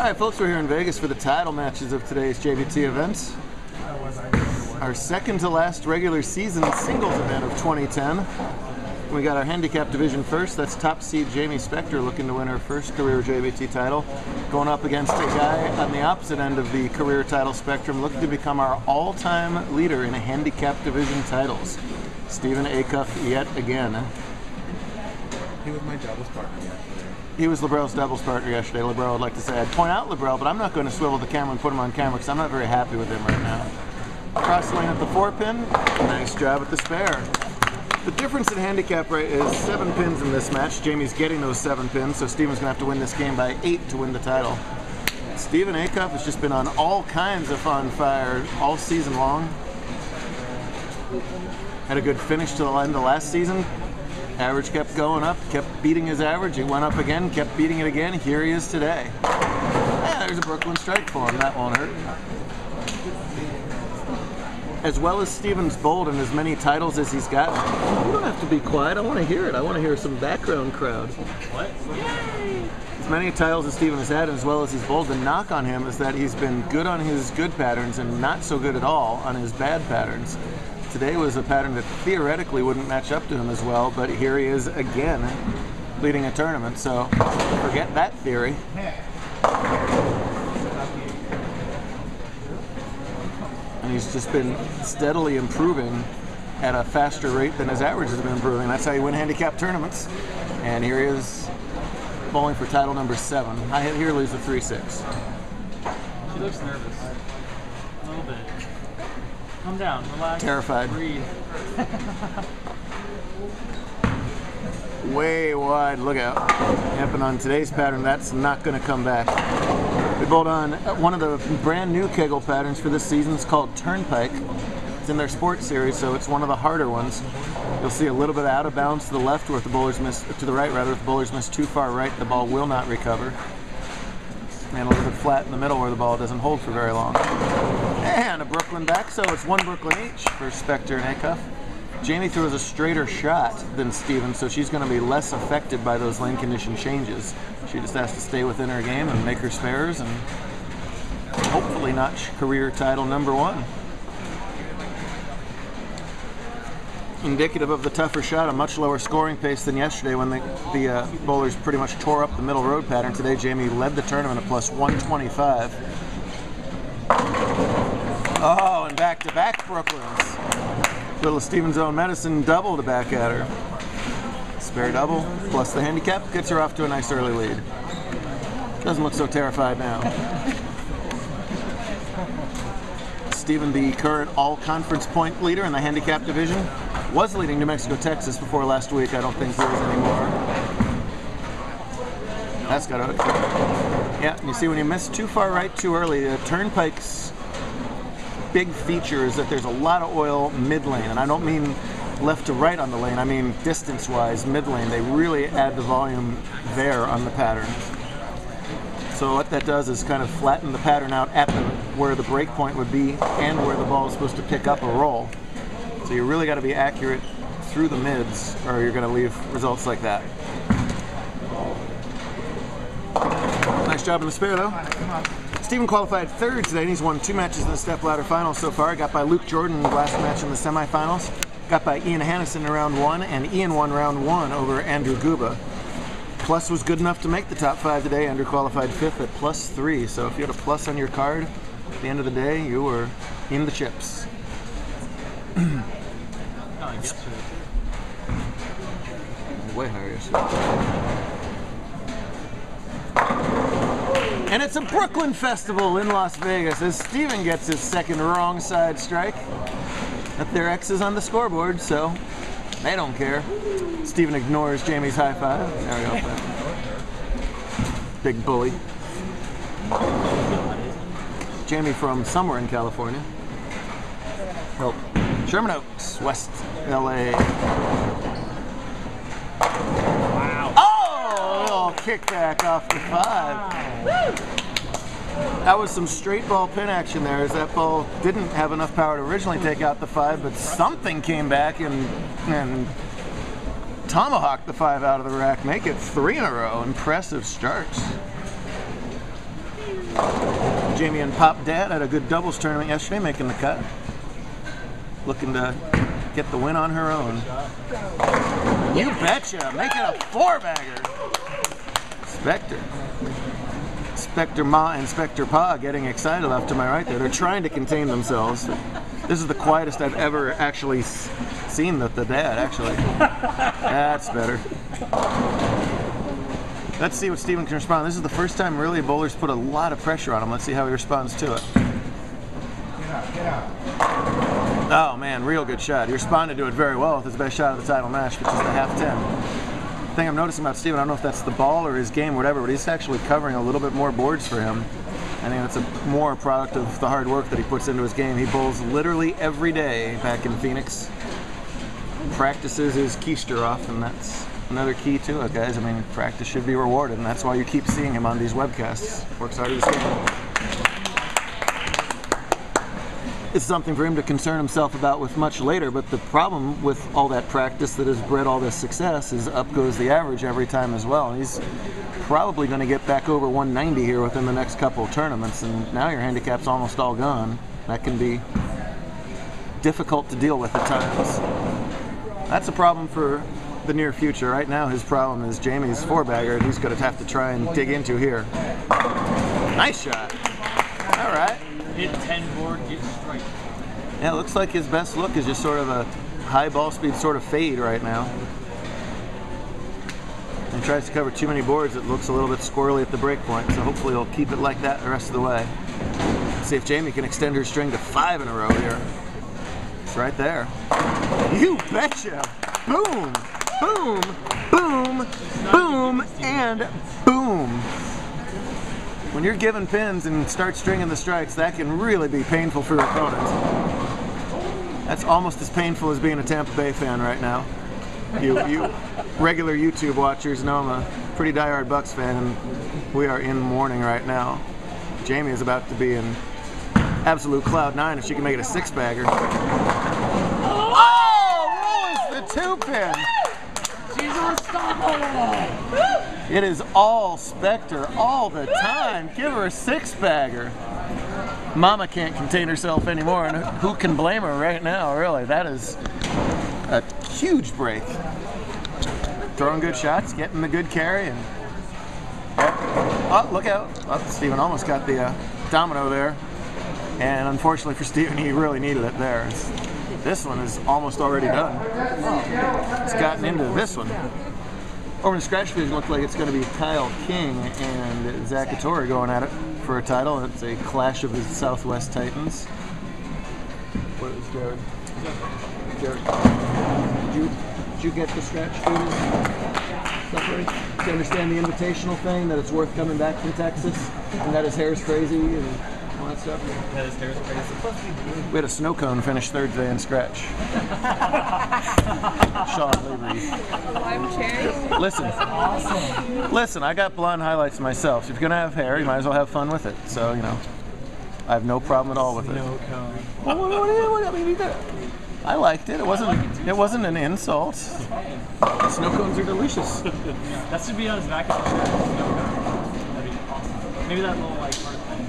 Alright folks, we're here in Vegas for the title matches of today's JBT events. Our second to last regular season singles event of 2010. We got our handicap division first. That's top seed Jamie Spector looking to win her first career JBT title. Going up against a guy on the opposite end of the career title spectrum looking to become our all-time leader in handicap division titles. Stephen Acuff yet again. He was my doubles partner yesterday. He was Lebrel's doubles partner yesterday. Lebrel would like to say. I'd point out Lebrel, but I'm not going to swivel the camera and put him on camera because I'm not very happy with him right now. Cross lane at the 4-pin. Nice job at the spare. The difference in handicap rate is 7 pins in this match. Jamie's getting those 7 pins, so Steven's going to have to win this game by 8 to win the title. Stephen Acuff has just been on all kinds of fun fire all season long. Had a good finish to the end of last season. Average kept going up, kept beating his average. It went up again, kept beating it again. Here he is today. Yeah, there's a Brooklyn strike for him. That won't hurt. As well as Steven's bowled and as many titles as he's gotten. You don't have to be quiet. I want to hear it. I want to hear some background crowd. What? Yay! As many titles as Steven has had, as well as he's bowled, the knock on him is that he's been good on his good patterns and not so good at all on his bad patterns. Today was a pattern that theoretically wouldn't match up to him as well, but here he is again leading a tournament, so forget that theory. And he's just been steadily improving at a faster rate than his average has been improving. That's how you win handicap tournaments. And here he is bowling for title number 7. I hit here, lose the 3-6. She looks nervous. A little bit. Calm down, relax. Terrified. Breathe. Way wide, look out. Yep, and on today's pattern, that's not going to come back. We bowled on one of the brand new Kegel patterns for this season. It's called Turnpike. It's in their sports series, so it's one of the harder ones. You'll see a little bit out of bounds to the left where if the bowlers miss, to the right rather, if the bowlers miss too far right, the ball will not recover. And a little bit flat in the middle where the ball doesn't hold for very long. And a Brooklyn back, so it's 1 Brooklyn each for Spector and Acuff. Jamie throws a straighter shot than Steven, so she's going to be less affected by those lane condition changes. She just has to stay within her game and make her spares and hopefully notch career title number 1. Indicative of the tougher shot, a much lower scoring pace than yesterday when the bowlers pretty much tore up the middle road pattern. Today, Jamie led the tournament at plus 125. Oh, and back-to-back Brooklyns. Little Steven's Own Medicine double to back at her. Spare double, plus the handicap, gets her off to a nice early lead. Doesn't look so terrified now. Steven, the current all-conference point leader in the handicap division, was leading New Mexico, Texas before last week. I don't think he is anymore. That's got to. Yeah, you see when you miss too far right too early, the Turnpike's big feature is that there's a lot of oil mid-lane, and I don't mean left to right on the lane, I mean distance-wise mid-lane. They really add the volume there on the pattern. So what that does is kind of flatten the pattern out at where the break point would be and where the ball is supposed to pick up a roll. So you really got to be accurate through the mids or you're going to leave results like that. Nice job in the spare though. Steven qualified 3rd today and he's won 2 matches in the step ladder finals so far. Got by Luke Jordan in the last match in the semifinals. Got by Ian Hannison in round 1 and Ian won round 1 over Andrew Guba. Plus was good enough to make the top 5 today. Andrew qualified 5th at plus 3. So if you had a plus on your card, at the end of the day, you were in the chips. Way higher yesterday. And it's a Brooklyn festival in Las Vegas as Steven gets his 2nd wrong side strike. But their X is on the scoreboard, so they don't care. Steven ignores Jamie's high five. There we go. Big bully. Jamie from somewhere in California. Help. Sherman Oaks, West LA. Wow. Oh! A little kickback off the 5. Wow. That was some straight ball pin action there, as that ball didn't have enough power to originally take out the 5, but something came back and tomahawked the 5 out of the rack. Make it 3 in a row. Impressive starts. Jamie and Pop Dad had a good doubles tournament yesterday, making the cut. Looking to get the win on her own. You betcha! Making a 4-bagger. Spector. Spector Ma and Spector Pa getting excited off to my right there. They're trying to contain themselves. This is the quietest I've ever actually seen the dad, actually. That's better. Let's see what Steven can respond. This is the first time really bowlers put a lot of pressure on him. Let's see how he responds to it. Get out. Oh man, real good shot. He responded to it very well with his best shot of the title match, which is the half 10. The thing I'm noticing about Steven, I don't know if that's the ball or his game or whatever, but he's actually covering a little bit more boards for him. I think that's a more product of the hard work that he puts into his game. He bowls literally every day back in Phoenix. Practices his keister off, and that's another key to it, guys. I mean, practice should be rewarded, and that's why you keep seeing him on these webcasts. Works hard at his game. It's something for him to concern himself about with much later, but the problem with all that practice that has bred all this success is up goes the average every time as well. And he's probably going to get back over 190 here within the next couple of tournaments, and now your handicap's almost all gone. That can be difficult to deal with at times. That's a problem for the near future. Right now his problem is Jamie's 4-bagger, and he's going to have to try and dig into here. Nice shot. All right. Hit 10 board, get straight. Yeah, it looks like his best look is just sort of a high ball speed sort of fade right now. He tries to cover too many boards, it looks a little bit squirrely at the break point, so hopefully he'll keep it like that the rest of the way. Let's see if Jamie can extend her string to 5 in a row here. It's right there. You betcha! Boom! Boom! Boom! Boom! And boom! When you're given pins and start stringing the strikes, that can really be painful for your opponent. That's almost as painful as being a Tampa Bay fan right now. You regular YouTube watchers know I'm a pretty diehard Bucks fan, and we are in mourning right now. Jamie is about to be in absolute cloud 9 if she can make it a 6-bagger. Oh! Rolls the 2-pin! She's unstoppable! It is all Spector all the time. Give her a 6-bagger. Mama can't contain herself anymore, and who can blame her right now, really? That is a huge break. Throwing good shots, getting the good carry, and oh, look out. Oh, Steven almost got the domino there, and unfortunately for Steven, he really needed it there. This one is almost already done. It's gotten into this one. Over in the scratch division, looks like it's going to be Kyle King and Zach Attori going at it for a title. It's a clash of the Southwest Titans. What is Jared? Jared, did you get the scratch division? Do you understand the invitational thing, that it's worth coming back from Texas, and that his hair's crazy and all that stuff? That his hair's crazy. We had a snow cone finish 3rd today in scratch. Sean Lavery. Lime cherry. Listen, I got blonde highlights myself. So if you're gonna have hair, you might as well have fun with it. So, you know, I have no problem at all with it. Snow cone. I mean, I liked it. It wasn't an insult. Snow cones are delicious. That should be on his back of the shirt. Snow cone. That'd be awesome. Maybe that little like heart thing.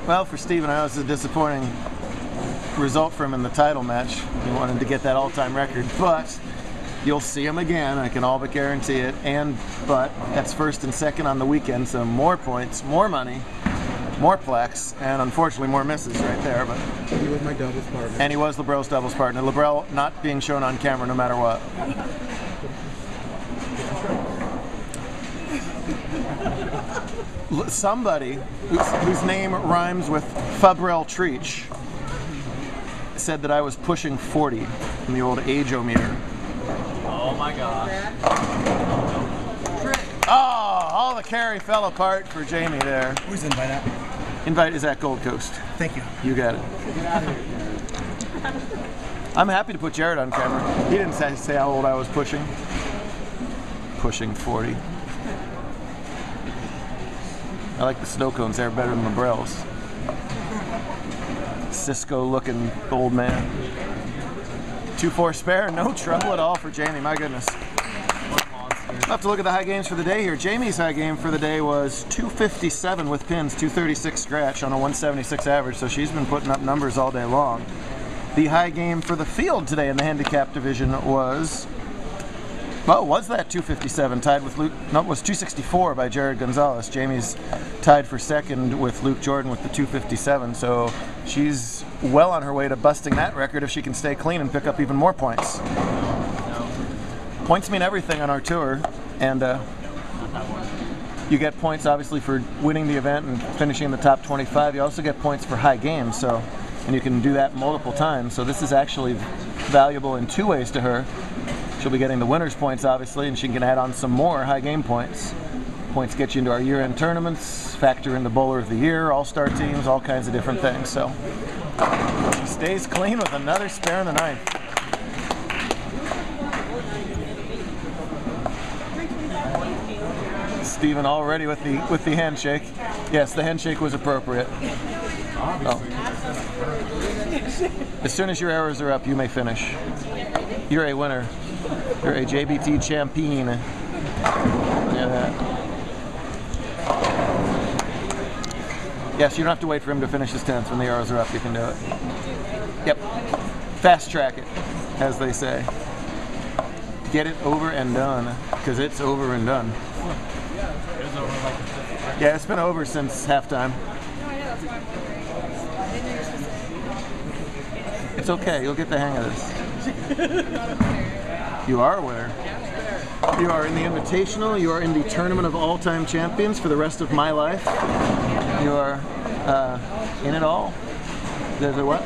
Well, for Steven, it was a disappointing result for him in the title match. He wanted to get that all-time record, but you'll see him again. I can all but guarantee it. But that's 1st and 2nd on the weekend, so more points, more money, more plaques, and unfortunately more misses right there. But He was my doubles partner. and he was Lebrel's doubles partner. Lebrel not being shown on camera no matter what. Somebody whose name rhymes with Fabrel Treach said that I was pushing 40 in the old age-o-meter. Oh my gosh. Oh, all the carry fell apart for Jamie there. Who's in by that? Invite is at Gold Coast. Thank you. You got it. I'm happy to put Jared on camera. He didn't say how old I was pushing. Pushing 40. I like the snow cones. They're better than the Lebrels. Cisco-looking old man. 2-4 spare, no trouble at all for Jamie. My goodness. What monster. have to look at the high games for the day here. Jamie's high game for the day was 257 with pins, 236 scratch on a 176 average, so she's been putting up numbers all day long. The high game for the field today in the handicap division was, well, was that 257, tied with Luke, no, it was 264 by Jared Gonzalez. Jamie's tied for second with Luke Jordan with the 257, so she's well on her way to busting that record if she can stay clean and pick up even more points. Points mean everything on our tour, and you get points obviously for winning the event and finishing in the top 25. You also get points for high games, so, and you can do that multiple times. So this is actually valuable in two ways to her. She'll be getting the winner's points obviously, and she can add on some more high game points. Points get you into our year-end tournaments, factor in the bowler of the year, all-star teams, all kinds of different things. So she stays clean with another spare in the ninth. Steven already with the handshake. Yes, the handshake was appropriate. Oh. As soon as your arrows are up, you may finish. You're a winner. You're a JBT champion. Look at that. Yes, you don't have to wait for him to finish his 10th. When the arrows are up, you can do it. Yep. Fast track it, as they say. Get it over and done, because it's over and done. Yeah, it's been over since halftime. It's okay, you'll get the hang of this. You are a winner. You are in the Invitational, you are in the Tournament of All-Time Champions for the rest of my life. You are in it all. There's a what?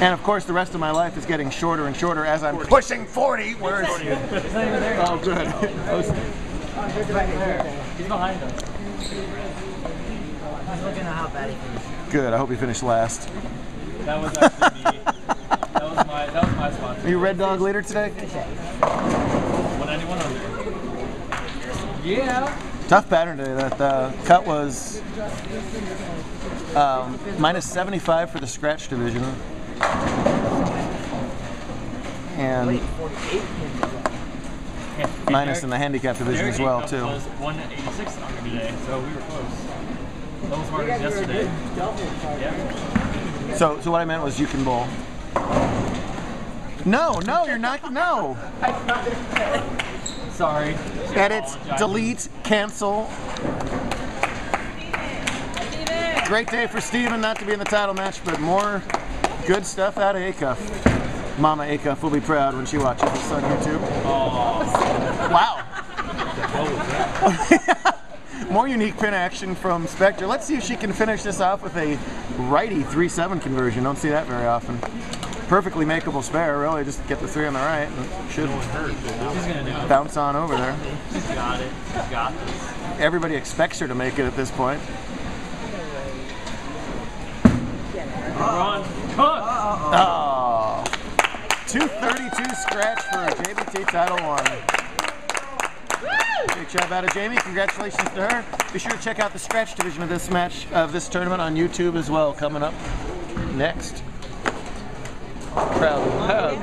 And of course, the rest of my life is getting shorter and shorter as I'm pushing 40. Where's? Oh, good. He's behind us. He's looking at how bad he finished. Good. I hope you finish last. That was actually me. That was my spot. Are you Red Dog leader today? 191 under. Yeah. Tough pattern today. That cut was minus 75 for the scratch division, and minus in the handicap division as well too. Was 186 under today, so we were close. That was harder than yesterday. Yeah. So what I meant was you can bowl. No, you're not. No. Sorry. Edit, delete, cancel. Great day for Steven not to be in the title match, but more good stuff out of Acuff. Mama Acuff will be proud when she watches this on YouTube. Wow. More unique pin action from Spector. Let's see if she can finish this off with a righty 3-7 conversion. Don't see that very often. Perfectly makeable spare, really. Just get the 3 on the right. And should bounce on over there. She's got it. She's got this. Everybody expects her to make it at this point. Run. Cut. Oh. 232 scratch for a JBT title one. Great job out of Jamie. Congratulations to her. Be sure to check out the scratch division of this match, of this tournament on YouTube as well, coming up next. Crowd hug.